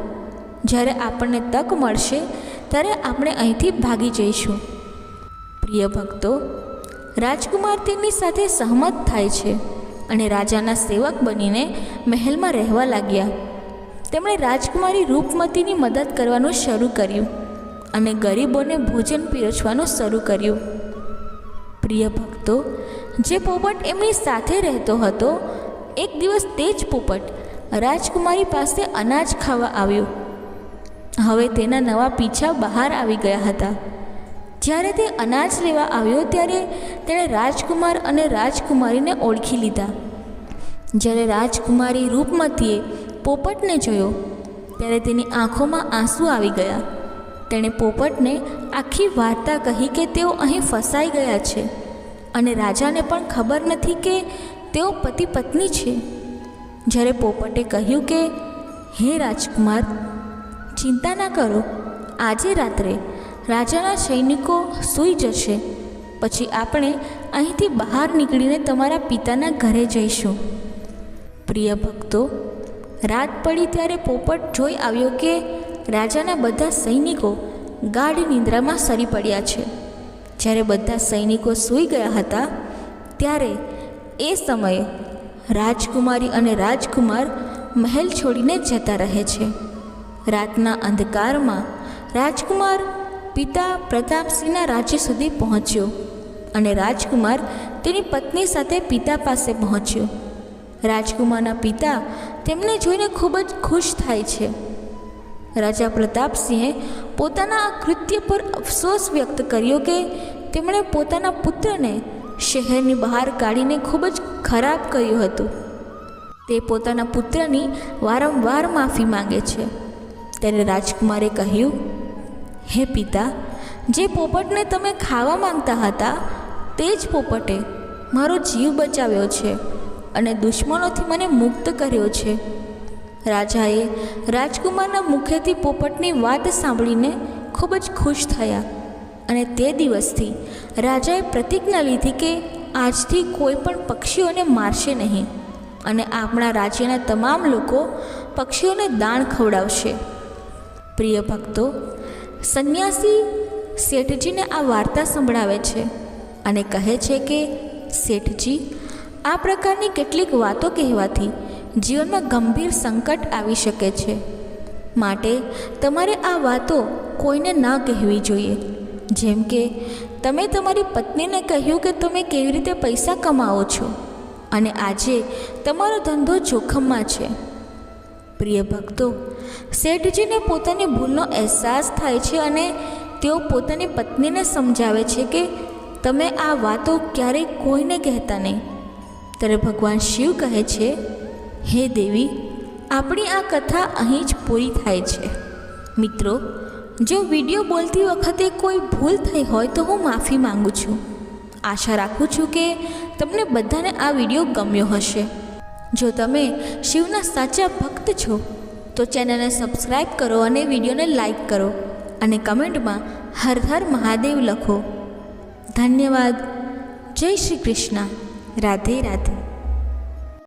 જ્યારે આપણને તક મળશે ત્યારે આપણે અહીંથી ભાગી જઈશું. પ્રિય ભક્તો, રાજકુમાર તેની સાથે સહમત થાય છે અને રાજાના સેવક બનીને મહેલમાં રહેવા લાગ્યા. તેમણે રાજકુમારી રૂપમતીની મદદ કરવાનું શરૂ કર્યું અને ગરીબોને ભોજન પીરસવાનું શરૂ કર્યું. પ્રિય ભક્તો, જે પોપટ એમની સાથે રહેતો હતો, એક દિવસ તે જ પોપટ રાજકુમારી પાસે અનાજ ખાવા આવ્યો. હવે તેના નવા પીછા બહાર આવી ગયા હતા. જ્યારે તે અનાજ લેવા આવ્યો ત્યારે તેણે રાજકુમાર અને રાજકુમારીને ઓળખી લીધા. જ્યારે રાજકુમારી રૂપમતીએ પોપટને જોયો ત્યારે તેની આંખોમાં આંસુ આવી ગયા. તેણે પોપટને આખી વાર્તા કહી કે તેઓ અહીં ફસાઈ ગયા છે અને રાજાને પણ ખબર નથી કે તેઓ પતિ પત્ની છે. જ્યારે પોપટે કહ્યું કે હે રાજકુમાર, ચિંતા ના કરો, આજે રાત્રે રાજાના સૈનિકો સૂઈ જશે, પછી આપણે અહીંથી બહાર નીકળીને તમારા પિતાના ઘરે જઈશું. પ્રિય ભક્તો, રાત પડી ત્યારે પોપટ જોઈ આવ્યો કે રાજાના બધા સૈનિકો ગાઢ નિંદ્રામાં સરી પડ્યા છે. જ્યારે બધા સૈનિકો સૂઈ ગયા હતા ત્યારે એ સમયે રાજકુમારી અને રાજકુમાર મહેલ છોડીને જતા રહે છે. રાતના અંધકારમાં રાજકુમાર પિતા પ્રતાપસિંહના રાજ્ય સુધી પહોંચ્યો અને રાજકુમાર તેની પત્ની સાથે પિતા પાસે પહોંચ્યો. રાજકુમારના પિતા તેમને જોઈને ખૂબ જ ખુશ થાય છે. રાજા પ્રતાપસિંહે પોતાના આ કૃત્ય પર અફસોસ વ્યક્ત કર્યો કે તેમણે પોતાના પુત્રને શહેરની બહાર કાઢીને ખૂબ જ ખરાબ કર્યું હતું. તે પોતાના પુત્રની વારંવાર માફી માંગે છે. ત્યારે રાજકુમારે કહ્યું, હે પિતા, જે પોપટને તમે ખાવા માંગતા હતા તે જ પોપટે મારો જીવ બચાવ્યો છે અને દુશ્મનોથી મને મુક્ત કર્યો છે. રાજાએ રાજકુમારના મુખેથી પોપટની વાત સાંભળીને ખૂબ જ ખુશ થયા અને તે દિવસથી રાજાએ પ્રતિજ્ઞા લીધી કે આજથી કોઈ પણ પક્ષીઓને મારશે નહીં અને આપણા રાજ્યના તમામ લોકો પક્ષીઓને દાણ ખવડાવશે. પ્રિય ભક્તો, સંન્યાસી શેઠજીને આ વાર્તા સંભળાવે છે અને કહે છે કે શેઠજી, આ પ્રકારની કેટલીક વાતો કહેવાથી જીવનમાં ગંભીર સંકટ આવી શકે છે. માટે તમારે આ વાતો કોઈને ન કહેવી જોઈએ. જેમ કે તમે તમારી પત્નીને કહ્યું કે તમે કેવી રીતે પૈસા કમાવો છો અને આજે તમારો ધંધો જોખમમાં છે. પ્રિય ભક્તો, શેઠજીને પોતાની ભૂલનો અહેસાસ થાય છે અને તેઓ પોતાની પત્નીને સમજાવે છે કે તમે આ વાતો ક્યારેય કોઈને કહેતા નહીં. ત્યારે ભગવાન શિવ કહે છે, હે દેવી, આપણી આ કથા અહીં જ પૂરી થાય છે. મિત્રો, જો વિડીયો બોલતી વખતે કોઈ ભૂલ થઈ હોય તો હું માફી માંગુ છું. આશા રાખું છું કે તમને બધાને આ વિડીયો ગમ્યો હશે. જો તમે શિવના સાચા ભક્ત છો તો ચેનલને સબસ્ક્રાઈબ કરો અને વિડીયોને લાઈક કરો અને કમેન્ટમાં હર હર મહાદેવ લખો. ધન્યવાદ. જય શ્રી કૃષ્ણ. રાધે રાધે.